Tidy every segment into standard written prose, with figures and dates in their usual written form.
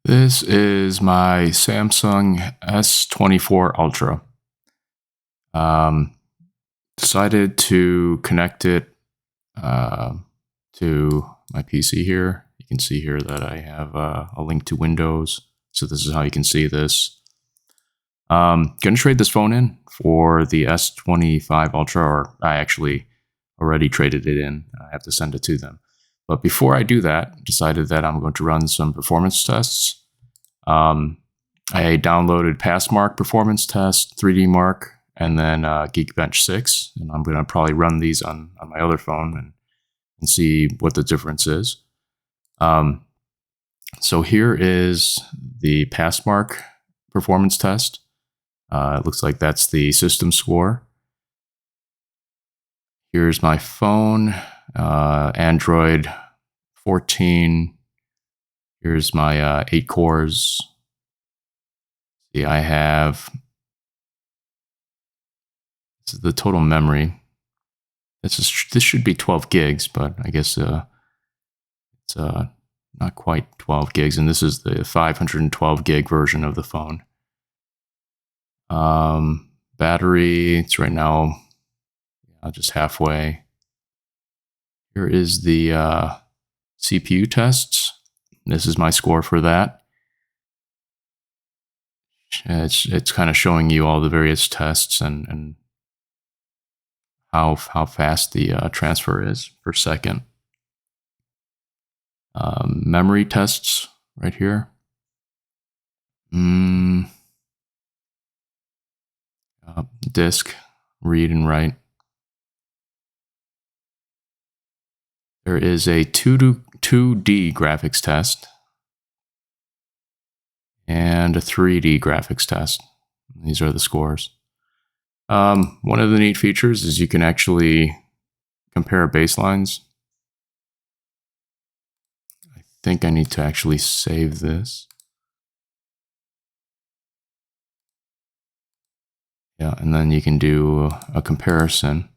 This is my Samsung S24 Ultra. Decided to connect it to my PC here. You can see here that I have a link to Windows. So this is how you can see this. Going to trade this phone in for the S25 Ultra, or I actually already traded it in. I have to send it to them. But before I do that, decided that I'm going to run some performance tests. I downloaded PassMark PerformanceTest, 3D Mark, and then Geekbench 6. And I'm going to probably run these on my other phone and see what the difference is. So here is the PassMark performance test. It looks like that's the system score. Here's my phone, Android 14. Here's my 8 cores. See, I have this is the total memory. This should be 12 gigs, but I guess it's not quite 12 gigs, and this is the 512 gig version of the phone. Battery, it's right now just halfway. Here is the CPU tests. This is my score for that. It's kind of showing you all the various tests and how fast the transfer is per second. Memory tests right here. Disk, read and write. There is a 2D graphics test and a 3D graphics test. These are the scores. One of the neat features is you can actually compare baselines. I think I need to actually save this. Yeah, and then you can do a comparison.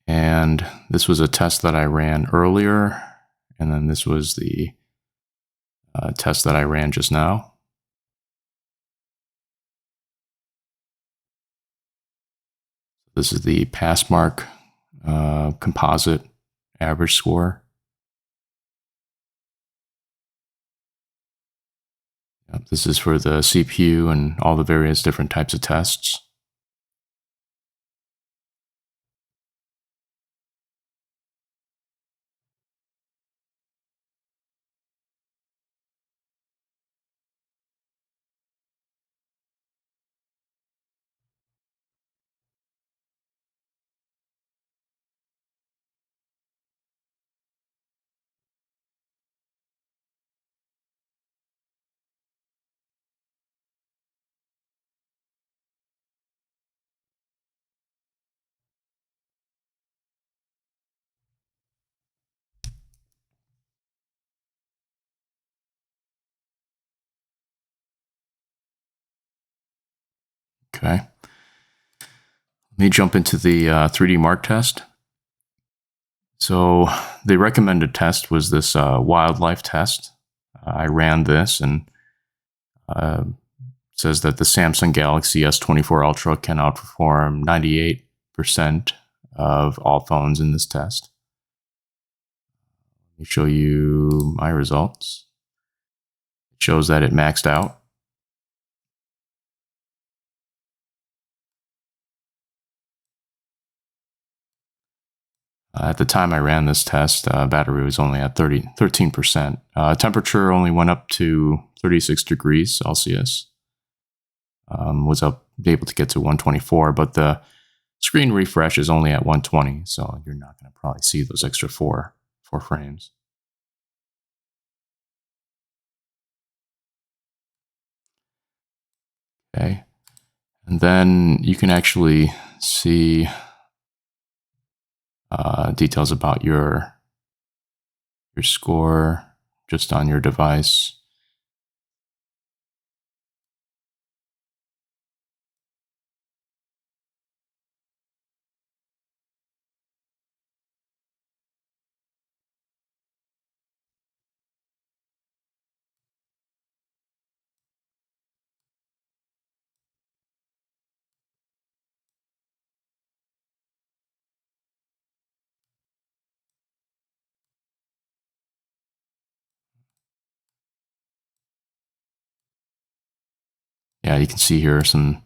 And this was a test that I ran earlier, and then this was the test that I ran just now. This is the PassMark composite average score. This is for the CPU and all the various different types of tests. Okay. Let me jump into the 3D Mark test. So the recommended test was this wildlife test. I ran this, and says that the Samsung Galaxy S24 Ultra can outperform 98% of all phones in this test. Let me show you my results. It shows that it maxed out. At the time I ran this test, battery was only at 13%. Temperature only went up to 36 degrees Celsius. Was able to get to 124, but the screen refresh is only at 120, so you're not going to probably see those extra four frames. Okay, and then you can actually see details about your score just on your device. Yeah, you can see here some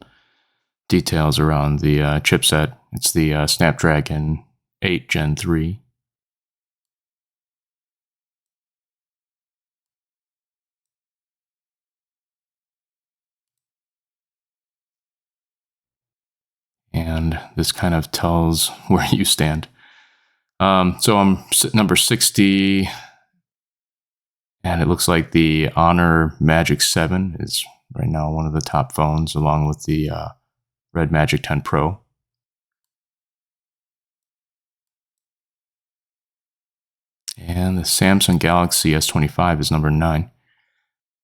details around the chipset. It's the Snapdragon 8 Gen 3. And this kind of tells where you stand. So I'm number 60, and it looks like the Honor Magic 7 is right now one of the top phones, along with the Red Magic 10 Pro. And the Samsung Galaxy S25 is number 9.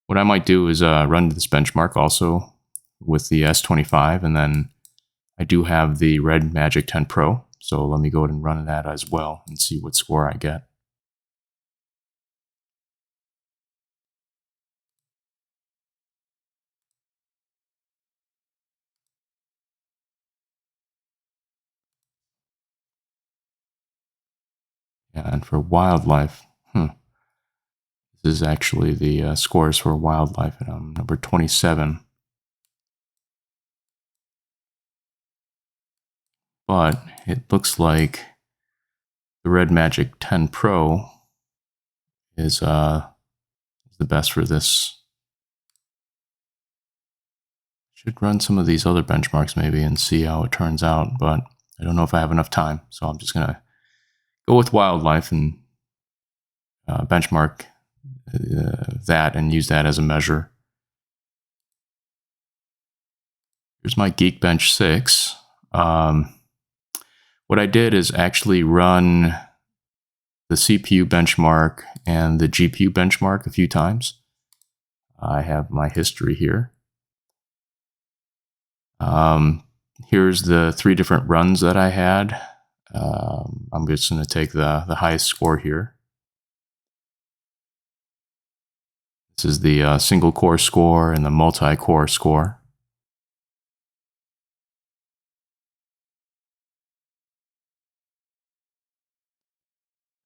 What I might do is run this benchmark also with the S25, and then I do have the Red Magic 10 Pro, so let me go ahead and run that as well and see what score I get. Yeah, and for wildlife, this is actually the scores for wildlife, and I'm number 27. But it looks like the Red Magic 10 Pro is the best for this. Should run some of these other benchmarks maybe and see how it turns out, but I don't know if I have enough time, so I'm just gonna go with wildlife and benchmark that and use that as a measure. Here's my Geekbench 6. What I did is actually run the CPU benchmark and the GPU benchmark a few times. I have my history here. Here's the 3 different runs that I had. I'm just going to take the highest score here. This is the single core score and the multi-core score.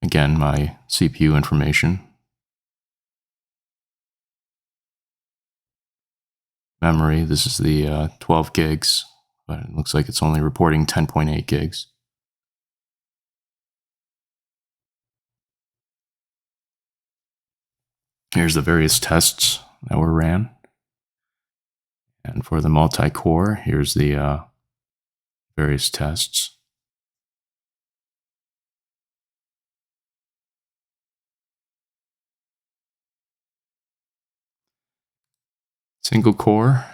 Again, my CPU information. Memory, this is the 12 gigs, but it looks like it's only reporting 10.8 gigs. Here's the various tests that were ran. And for the multi-core, here's the various tests. Single core,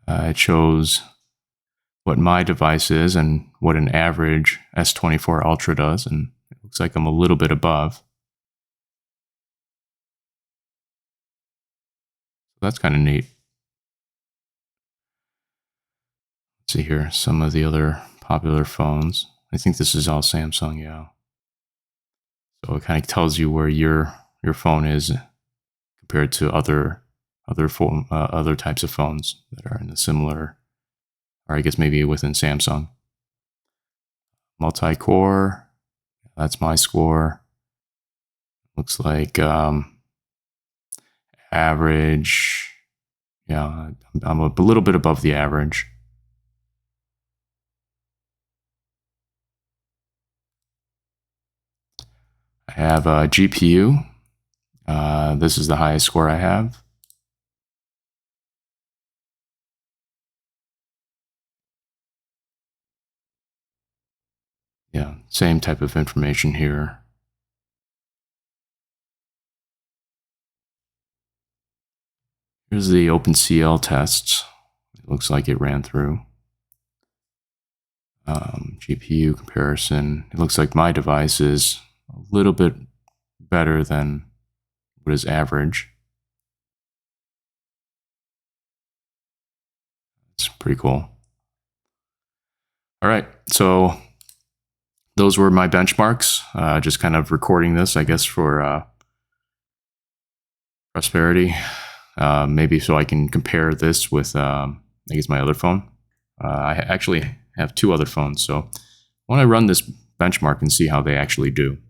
it shows what my device is and what an average S24 Ultra does, and it looks like I'm a little bit above. So that's kind of neat. Let's see here, some of the other popular phones. I think this is all Samsung, yeah. So it kind of tells you where your phone is compared to other types of phones that are in the similar, or I guess maybe within Samsung. Multi-core, that's my score. Looks like average, yeah, I'm a little bit above the average. I have a GPU. This is the highest score I have. Yeah, same type of information here. Here's the OpenCL tests. It looks like it ran through. GPU comparison. It looks like my device is a little bit better than what is average. It's pretty cool. All right, so those were my benchmarks. Just kind of recording this, I guess, for prosperity. Maybe so I can compare this with, I guess, my other phone. I actually have 2 other phones, so I want to run this benchmark and see how they actually do.